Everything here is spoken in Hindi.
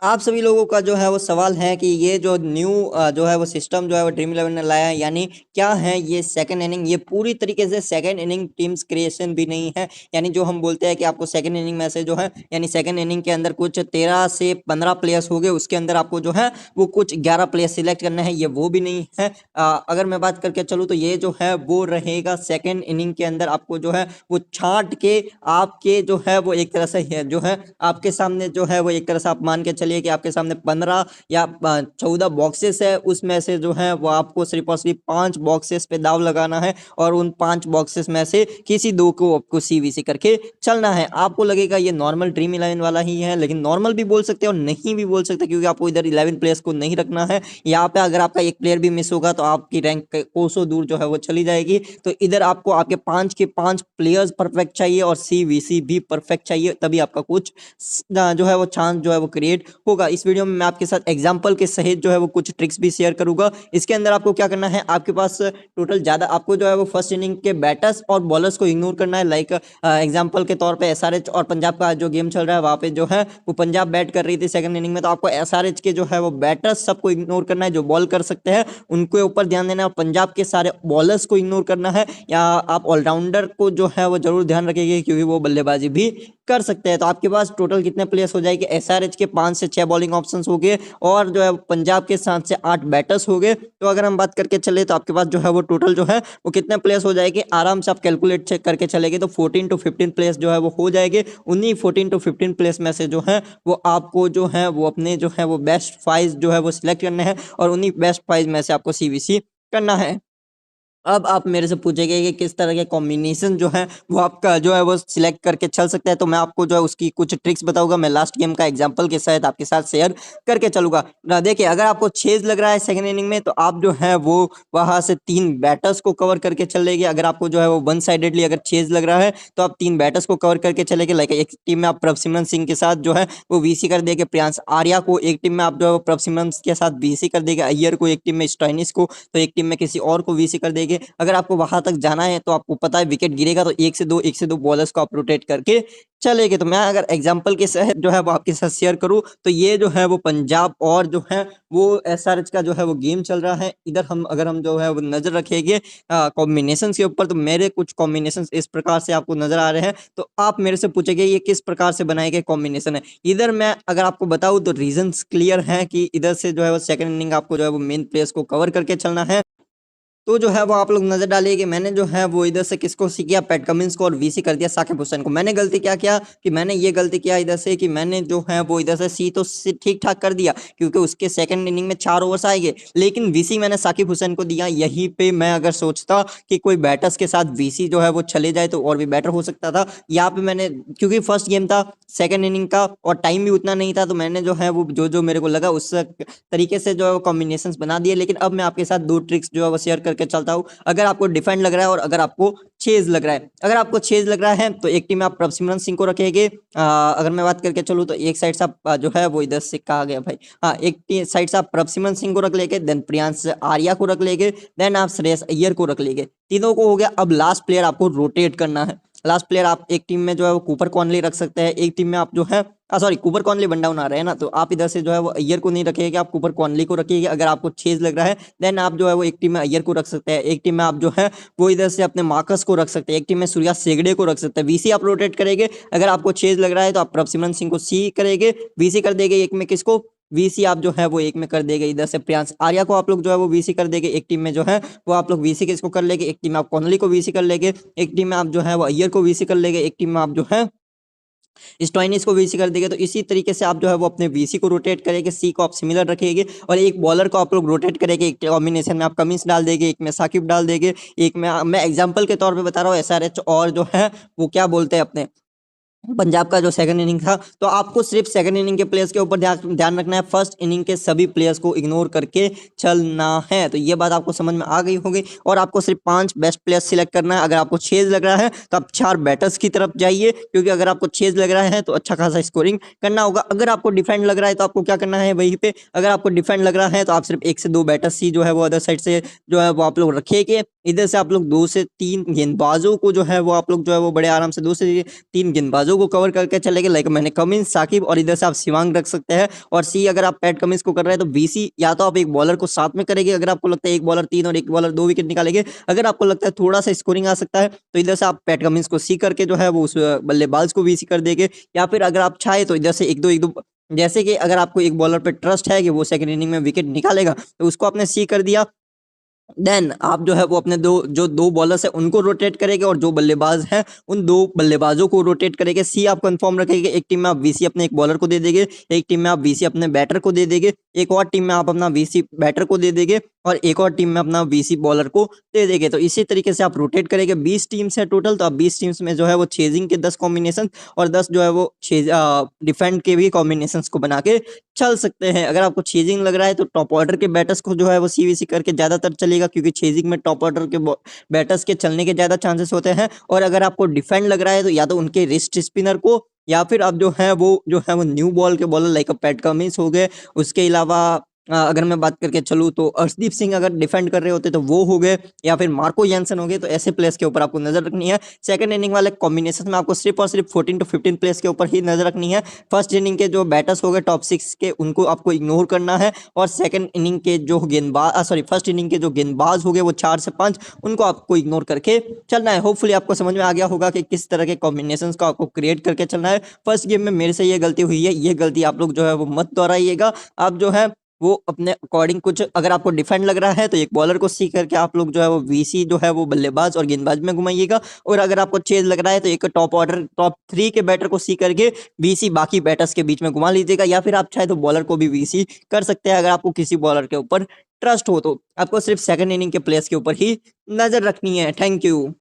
आप सभी लोगों का जो है वो सवाल है कि ये जो न्यू जो है वो सिस्टम जो है वो ड्रीम इलेवन ने लाया है, यानी क्या है ये सेकंड इनिंग। ये पूरी तरीके से सेकंड इनिंग टीम्स क्रिएशन भी नहीं है। यानी जो हम बोलते हैं कि आपको सेकंड इनिंग में से जो है यानी सेकंड इनिंग के अंदर कुछ 13 से 15 प्लेयर्स हो गए, उसके अंदर आपको जो है वो कुछ 11 प्लेयर्स सिलेक्ट करना है, ये वो भी नहीं है। अगर मैं बात करके चलूँ तो ये जो है वो रहेगा सेकेंड इनिंग के अंदर आपको जो है वो छांट के आपके जो है वो एक तरह से जो है आपके सामने जो है वो एक तरह से आप मान के चलिए कि आपके सामने 15 या 14 बॉक्सेस है, उसमें से जो है वो आपको सिर्फ और सिर्फ 5 बॉक्सेस पे दाव लगाना है और उन 5 बॉक्सेस में से किसी दो को आपको सीवीसी करके चलना है। आपको लगेगा ये नॉर्मल ड्रीम 11 वाला ही है, लेकिन नॉर्मल भी बोल सकते हैं और नहीं भी बोल सकते, क्योंकि आपको इधर 11 प्लेयर्स को नहीं रखना है। यहाँ पे अगर आपका एक प्लेयर भी मिस होगा तो आपकी रैंक कोसों दूर जो है वो चली जाएगी। तो इधर आपको आपके 5 के 5 प्लेयर्स परफेक्ट चाहिए और सीवीसी भी परफेक्ट चाहिए, तभी आपका कुछ जो है वो चांस जो है वो क्रिएट होगा। इस वीडियो में मैं आपके साथ एग्जांपल के सहित जो है वो कुछ ट्रिक्स भी शेयर करूंगा। इसके अंदर आपको क्या करना है, आपके पास टोटल ज्यादा आपको जो है वो फर्स्ट इनिंग के बैटर्स और बॉलर्स को इग्नोर करना है। लाइक एग्जांपल के तौर पे एसआरएच और पंजाब का जो गेम चल रहा है, वहां पे जो है वो पंजाब बैट कर रही थी सेकंड इनिंग में, तो आपको एसआरएच के जो है वो बैटर्स सबको इग्नोर करना है। जो बॉल कर सकते हैं उनके ऊपर ध्यान देना है और पंजाब के सारे बॉलर्स को इग्नोर करना है। या आप ऑलराउंडर को जो है वो जरूर ध्यान रखेंगे, क्योंकि वो बल्लेबाजी भी कर सकते हैं। तो आपके पास टोटल कितने प्लेयर्स हो जाएंगे, एसआरएच के 5 से 6 बॉलिंग ऑप्शंस हो गए और जो है पंजाब के 7 से 8 बैटर्स हो गए। तो अगर हम बात करके चले तो आपके पास जो है वो टोटल जो है वो कितने प्लेयर्स हो जाएंगे, आराम से आप कैलकुलेट चेक करके चलेंगे तो 14 टू 15 प्लेयर्स जो है वो हो जाएंगे। उन्हीं 14 टू 15 प्लेयर्स में से जो है वो आपको जो है वो अपने जो है वो बेस्ट 5 जो है वो सिलेक्ट करने हैं और उन्हीं बेस्ट 5 में से आपको सीवीसी करना है। अब आप मेरे से पूछेंगे कि किस तरह के कॉम्बिनेशन जो है वो आपका जो है वो सिलेक्ट करके चल सकता है, तो मैं आपको जो है उसकी कुछ ट्रिक्स बताऊंगा। मैं लास्ट गेम का एग्जांपल के साथ आपके साथ शेयर करके चलूंगा। देखिए, अगर आपको चेज लग रहा है सेकंड इनिंग में, तो आप जो है वो वहां से 3 बैटर्स को कवर करके चलेंगे। अगर आपको जो है वो वन साइडेडली अगर चेज लग रहा है तो आप 3 बैटर्स को कवर करके चलेंगे। लाइक एक टीम में आप प्रभसिमरन सिंह के साथ जो है वो वीसी कर देंगे प्रियांश आर्या को, एक टीम में आप जो है वो प्रभसिमरन के साथ वीसी कर देंगे अय्यर को, एक टीम में स्टोइनिस को, तो एक टीम में किसी और को वीसी कर देंगे। अगर आपको वहां तक जाना है तो आपको पता है विकेट गिरेगा, तो एक से दो बॉलर्स को आप रोटेट करके चलेंगे। तो मैं अगर एग्जांपल के साथ जो है वो आपके साथ शेयर करूं तो ये जो है वो पंजाब और जो है वो एसआरएच का जो है वो गेम चल रहा है। इधर हम जो है वो नजर रखेंगे कॉम्बिनेशन के ऊपर, तो मेरे कुछ कॉम्बिनेशन इस प्रकार से आपको नजर आ रहे हैं। तो आप मेरे से पूछेंगे ये किस प्रकार से बनाए गए कॉम्बिनेशन है। इधर मैं अगर आपको बताऊं तो रीजंस क्लियर है कि इधर से जो है वो सेकंड इनिंग आपको जो है वो मेन प्लेयर्स को कवर करके चलना है। तो जो है वो आप लोग नजर डालिए कि मैंने जो है वो इधर से किसको सी किया, पैट कमिंस को, और वीसी कर दिया साकिब हुसैन को। मैंने गलती क्या किया कि मैंने ये गलती किया इधर से कि मैंने जो है वो इधर से सी तो ठीक ठाक कर दिया, क्योंकि उसके सेकंड इनिंग में 4 ओवर्स आएंगे, लेकिन वीसी मैंने साकिब हुसैन को दिया। यहीं पे मैं अगर सोचता कि कोई बैटर्स के साथ वीसी जो है वो चले जाए तो और भी बेटर हो सकता था। यहाँ पे मैंने, क्योंकि फर्स्ट गेम था सेकंड इनिंग का और टाइम भी उतना नहीं था, तो मैंने जो है वो जो जो मेरे को लगा उस तरीके से जो है वो कॉम्बिनेशन बना दिए। लेकिन अब मैं आपके साथ 2 ट्रिक्स जो है वो शेयर करके चलता हूँ। अगर आपको डिफेंड लग रहा है और अगर आपको चेज लग रहा है, अगर आपको चेज लग रहा है तो एक टीम में आप प्रभसिमरन सिंह को रखेंगे। अगर मैं बात करके चलूँ तो एक साइड से आप जो है वो इधर से कहा गया भाई, हाँ, एक साइड से आप प्रभसिमरन सिंह को रख लेंगे, देन प्रियांश आर्या को रख लेंगे, देन आप श्रेयस अय्यर को रख लेंगे। तीनों को हो गया। अब लास्ट प्लेयर आपको रोटेट करना है। लास्ट प्लेयर आप एक टीम में जो है वो कूपर कॉनली रख सकते हैं, एक टीम में आप जो है sorry Cooper Connolly one down आ रहे हैं ना, तो आप इधर से जो है वो अय्यर को नहीं रखिएगा, आप कूपर कॉनली को रखिएगा। अगर आपको चेज लग रहा है देन आप जो है वो एक टीम में अय्यर को रख सकते हैं, एक टीम में आप जो है वो इधर से अपने मार्कस को रख सकते हैं, एक टीम में सूर्या सेगड़े को रख सकते हैं। वीसी आप रोटेट करेंगे। अगर आपको चेज लग रहा है तो आप प्रभसिमरन सिंह को सी करेंगे, वीसी कर देंगे एक में किसको, वीसी आप जो है वो एक में कर देंगे इधर से प्रियांश आर्या को आप लोग जो है वो वीसी कर देंगे। एक टीम में जो है वो आप लोग वीसी किसको कर लेंगे, एक टीम में आप कॉनली को वीसी कर लेंगे, एक टीम में आप जो है वो अय्यर को वीसी कर लेंगे, एक टीम में आप जो है स्टोइनिस को वीसी कर देंगे। तो इसी तरीके से आप जो है वो अपने वीसी को रोटेट करेंगे, सी को आप सिमिलर रखेंगे और एक बॉलर को आप लोग रोटेट करेंगे। एक कॉम्बिनेशन में आप कमिंस डाल देंगे, एक में साकिब डाल देंगे, एक में मैं एग्जांपल के तौर पे बता रहा हूँ एसआरएच और जो है वो क्या बोलते हैं अपने पंजाब का जो सेकंड इनिंग था। तो आपको सिर्फ सेकंड इनिंग के प्लेयर्स के ऊपर ध्यान रखना है, फर्स्ट इनिंग के सभी प्लेयर्स को इग्नोर करके चलना है। तो ये बात आपको समझ में आ गई होगी और आपको सिर्फ 5 बेस्ट प्लेयर्स सिलेक्ट करना है। अगर आपको चेज लग रहा है तो आप 4 बैटर्स की तरफ जाइए, क्योंकि अगर आपको चेज लग रहा है तो अच्छा खासा स्कोरिंग करना होगा। अगर आपको डिफेंड लग रहा है तो आपको क्या करना है वहीं पे, अगर आपको डिफेंड लग रहा है तो आप सिर्फ 1 से 2 बैटर्स ही जो है वो अदर साइड से जो है वो आप लोग रखिएगा। इधर से आप लोग 2 से 3 गेंदबाजों को जो है वो आप लोग जो है वो बड़े आराम से 2 से 3 गेंदबाजों बल्लेबाजों को कवर करके चलेंगे, लाइक मैंने कमिंस, साकिब और इधर से आप शिवांग रख सकते हैं। और सी अगर आप पैट कमिंस को कर रहे हैं तो बीसी या तो आप एक बॉलर को साथ में करेंगे, अगर आपको लगता है एक बॉलर 3 और एक बॉलर 2 विकेट निकालेंगे। अगर आपको लगता है थोड़ा सा स्कोरिंग आ सकता है तो इधर से आप पैट कमिंस को सी करके जो है वो उस बल्लेबाज को बीसी कर देंगे। या फिर अगर आप चाहे तो इधर से एक दो जैसे कि अगर आपको एक बॉलर पे ट्रस्ट है कि वो सेकंड इनिंग में विकेट निकालेगा तो उसको आपने सी कर दिया। देन आप जो है वो अपने दो बॉलर्स है उनको रोटेट करेंगे और जो बल्लेबाज हैं उन दो बल्लेबाजों को रोटेट करेंगे। सी आप कंफर्म रखेंगे, एक टीम में आप वीसी अपने एक बॉलर को दे देंगे, एक टीम में आप वीसी अपने बैटर को दे देंगे, एक और टीम में आप अपना वीसी बैटर को दे देंगे और एक और टीम में अपना वीसी बॉलर को दे देंगे। तो इसी तरीके से आप रोटेट करेंगे। 20 टीम्स है टोटल, तो आप 20 टीम्स में जो है वो चेजिंग के 10 कॉम्बिनेशन और 10 जो है वो डिफेंड के भी कॉम्बिनेशन को बना के चल सकते हैं। अगर आपको चेजिंग लग रहा है तो टॉप ऑर्डर के बैटर्स को जो है वो सीवीसी करके ज्यादातर चलेगा, क्योंकि चेजिंग में टॉप ऑर्डर के बैटर्स के चलने के ज्यादा चांसेस होते हैं। और अगर आपको डिफेंड लग रहा है तो या तो उनके रिस्ट स्पिनर को या फिर आप जो है वो न्यू बॉल के बॉलर लाइक पैट कमिंस हो गए। उसके अलावा अगर मैं बात करके चलूँ तो अर्शदीप सिंह अगर डिफेंड कर रहे होते तो वो हो गए, या फिर मार्को यानसन हो गए। तो ऐसे प्लेयर्स के ऊपर आपको नजर रखनी है। सेकंड इनिंग वाले कॉम्बिनेशन में आपको सिर्फ और सिर्फ 14 to 15 प्लेयर्स के ऊपर ही नजर रखनी है। फर्स्ट इनिंग के जो बैटर्स हो गए टॉप 6 के उनको आपको इग्नोर करना है, और सेकंड इनिंग के जो फर्स्ट इनिंग के जो गेंदबाज हो गए वो 4 से 5 उनको आपको इग्नोर करके चलना है। होपफुली आपको समझ में आ गया होगा कि किस तरह के कॉम्बिनेशन को आपको क्रिएट करके चलना है। फर्स्ट गेम में मेरे से ये गलती हुई है, ये गलती आप लोग जो है वो मत दोहराइएगा। आप जो है वो अपने अकॉर्डिंग कुछ अगर आपको डिफेंड लग रहा है तो एक बॉलर को सी करके आप लोग जो है वो वीसी जो है वो बल्लेबाज और गेंदबाज में घुमाइएगा। और अगर आपको चेज लग रहा है तो एक टॉप 3 के बैटर को सी करके वीसी बाकी बैटर्स के बीच में घुमा लीजिएगा। या फिर आप चाहे तो बॉलर को भी वीसी कर सकते हैं। अगर आपको किसी बॉलर के ऊपर ट्रस्ट हो तो आपको सिर्फ सेकंड इनिंग के प्लेयर्स के ऊपर ही नजर रखनी है। Thank you.